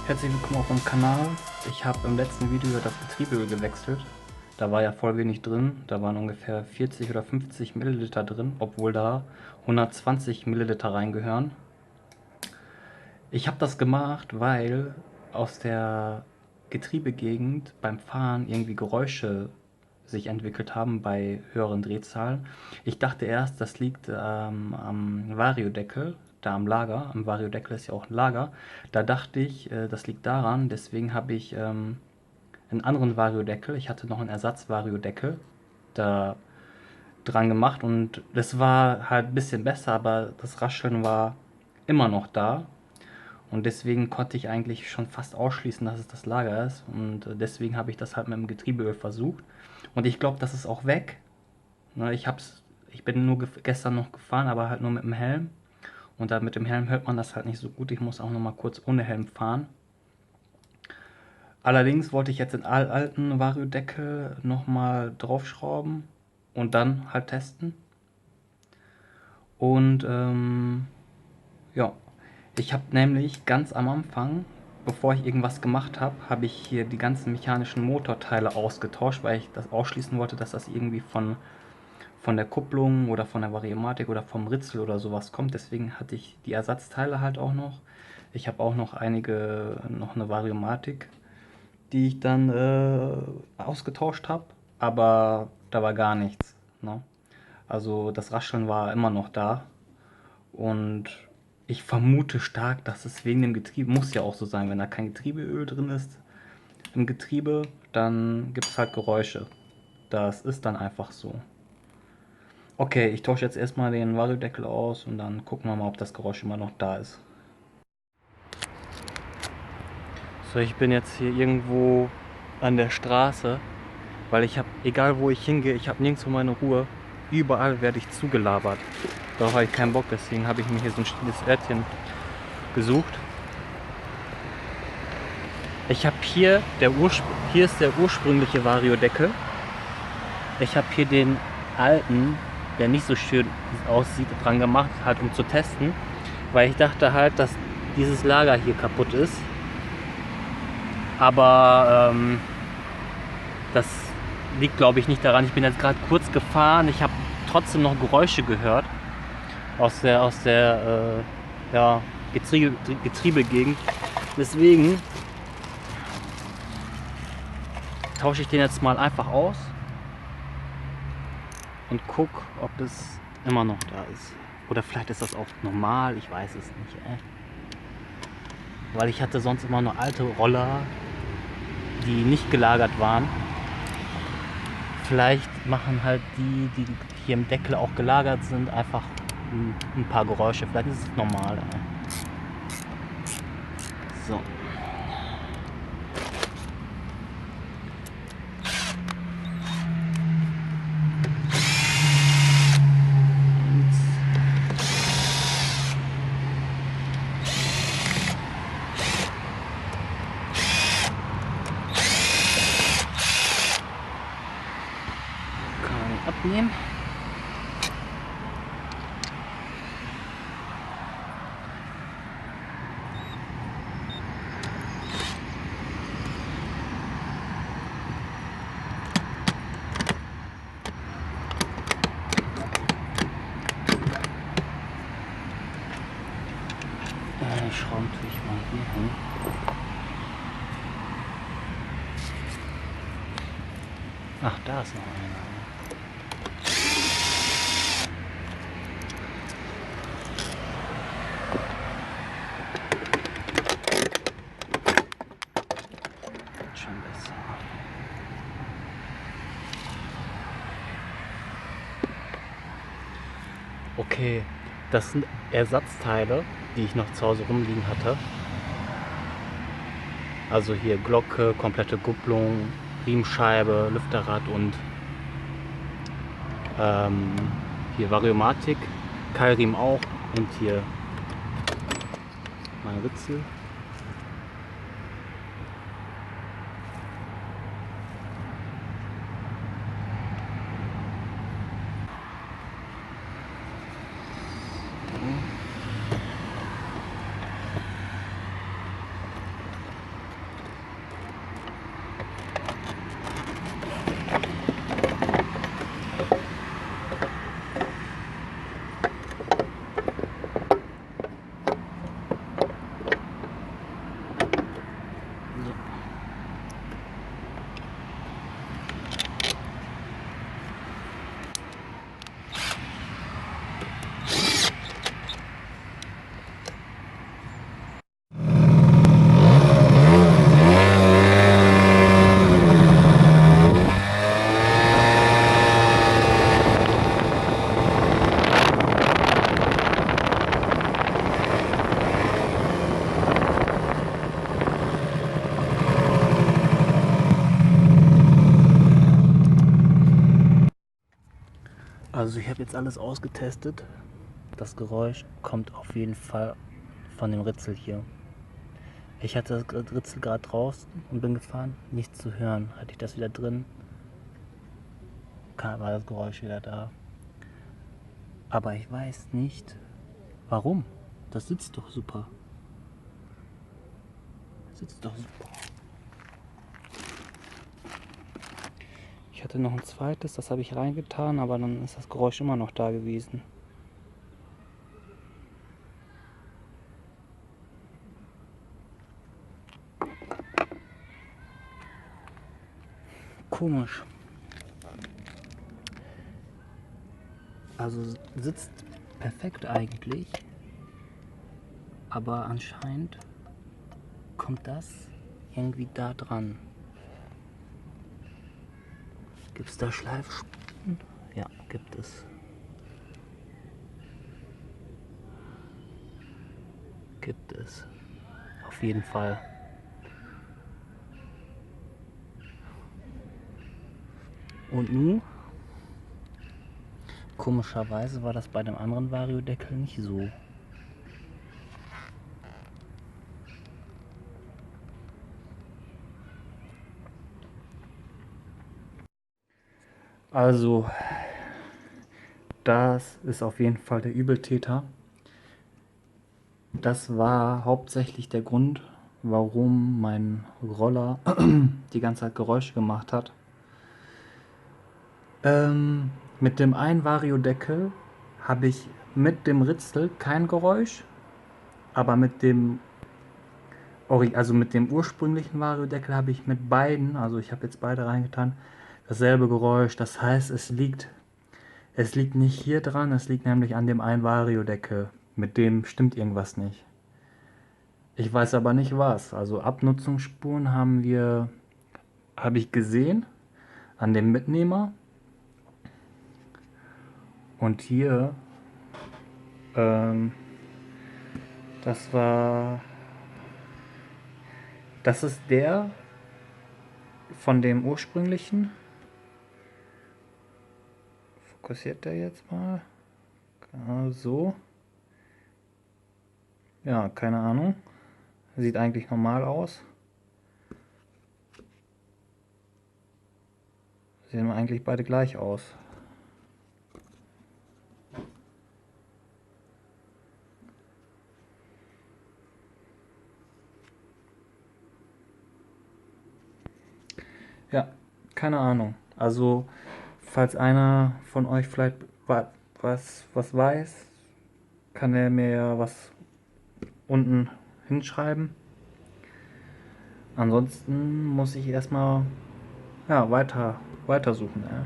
Herzlich willkommen auf dem Kanal. Ich habe im letzten Video das Getriebeöl gewechselt. Da war ja voll wenig drin. Da waren ungefähr 40 oder 50 Milliliter drin, obwohl da 120 Milliliter reingehören. Ich habe das gemacht, weil aus der Getriebegegend beim Fahren irgendwie Geräusche sich entwickelt haben bei höheren Drehzahlen. Ich dachte erst, das liegt am Variodeckel, da am Lager. Am Variodeckel ist ja auch ein Lager. Da dachte ich, das liegt daran. Deswegen habe ich einen anderen Variodeckel. Ich hatte noch einen Ersatz-Variodeckel da dran gemacht und das war halt ein bisschen besser, aber das Rascheln war immer noch da. Und deswegen konnte ich eigentlich schon fast ausschließen, dass es das Lager ist. Und deswegen habe ich das halt mit dem Getriebeöl versucht. Und ich glaube, das ist auch weg. Ne, ich bin nur gestern noch gefahren, aber halt nur mit dem Helm. Und da mit dem Helm hört man das halt nicht so gut. Ich muss auch noch mal kurz ohne Helm fahren. Allerdings wollte ich jetzt den alten Variodeckel noch mal draufschrauben und dann halt testen. Und ja, ich habe nämlich ganz am Anfang, bevor ich irgendwas gemacht habe, habe ich hier die ganzen mechanischen Motorteile ausgetauscht, weil ich das ausschließen wollte, dass das irgendwie von der Kupplung oder von der Variomatik oder vom Ritzel oder sowas kommt. Deswegen hatte ich die Ersatzteile halt auch noch. Ich habe auch noch noch eine Variomatik, die ich dann ausgetauscht habe, aber da war gar nichts. Ne? Also das Rascheln war immer noch da. Und ich vermute stark, dass es wegen dem Getriebe, muss ja auch so sein, wenn da kein Getriebeöl drin ist im Getriebe, dann gibt es halt Geräusche. Das ist dann einfach so. Okay, ich tausche jetzt erstmal den Variodeckel aus und dann gucken wir mal, ob das Geräusch immer noch da ist. So, ich bin jetzt hier irgendwo an der Straße, weil ich habe, egal wo ich hingehe, ich habe nirgendwo meine Ruhe. Überall werde ich zugelabert. Darauf habe ich keinen Bock, deswegen habe ich mir hier so ein stilles Örtchen gesucht. Ich habe hier ist der ursprüngliche Variodeckel. Ich habe hier den alten, der nicht so schön aussieht, dran gemacht, halt um zu testen, weil ich dachte halt, dass dieses Lager hier kaputt ist. Aber das liegt, glaube ich, nicht daran. Ich bin jetzt gerade kurz gefahren. Ich habe trotzdem noch Geräusche gehört aus der ja, Getriebegegend. Deswegen tausche ich den jetzt mal einfach aus und guck, ob es immer noch da ist. Oder vielleicht ist das auch normal, ich weiß es nicht. Weil ich hatte sonst immer nur alte Roller, die nicht gelagert waren. Vielleicht machen halt die hier im Deckel auch gelagert sind, einfach ein paar Geräusche. Vielleicht ist es normal. So. Abnehmen. Schrauben tue ich mal hier hin. Ach, da ist noch einer. Schon besser. Okay, das sind Ersatzteile, die ich noch zu Hause rumliegen hatte. Also hier Glocke, komplette Kupplung, Riemenscheibe, Lüfterrad und hier Variomatik, Keilriemen auch und hier mein Ritzel. Also ich habe jetzt alles ausgetestet. Das Geräusch kommt auf jeden Fall von dem Ritzel hier. Ich hatte das Ritzel gerade draußen und bin gefahren, nichts zu hören. Hatte ich das wieder drin, war das Geräusch wieder da. Aber ich weiß nicht, warum. Das sitzt doch super. Sitzt doch super. Ich hatte noch ein zweites, das habe ich reingetan, aber dann ist das Geräusch immer noch da gewesen. Komisch. Also sitzt perfekt eigentlich, aber anscheinend kommt das irgendwie da dran. Gibt es da Schleifspuren? Ja, gibt es. Gibt es. Auf jeden Fall. Und nun? Komischerweise war das bei dem anderen Variodeckel nicht so. Also, das ist auf jeden Fall der Übeltäter. Das war hauptsächlich der Grund, warum mein Roller die ganze Zeit Geräusche gemacht hat. Mit dem einen Variodeckel habe ich mit dem Ritzel kein Geräusch, aber mit dem ursprünglichen Variodeckel habe ich mit beiden, also ich habe jetzt beide reingetan, dasselbe Geräusch. Das heißt, es liegt nicht hier dran, es liegt nämlich an dem einen Variodeckel. Mit dem stimmt irgendwas nicht. Ich weiß aber nicht was. Also Abnutzungsspuren habe ich gesehen an dem Mitnehmer. Und hier, ähm, das ist der von dem ursprünglichen. Fokussiert der jetzt mal? Genau so. Ja, keine Ahnung. Sieht eigentlich normal aus. Sehen eigentlich beide gleich aus. Ja, keine Ahnung. Also, falls einer von euch vielleicht was weiß, kann er mir ja was unten hinschreiben. Ansonsten muss ich erstmal weiter suchen. Ja.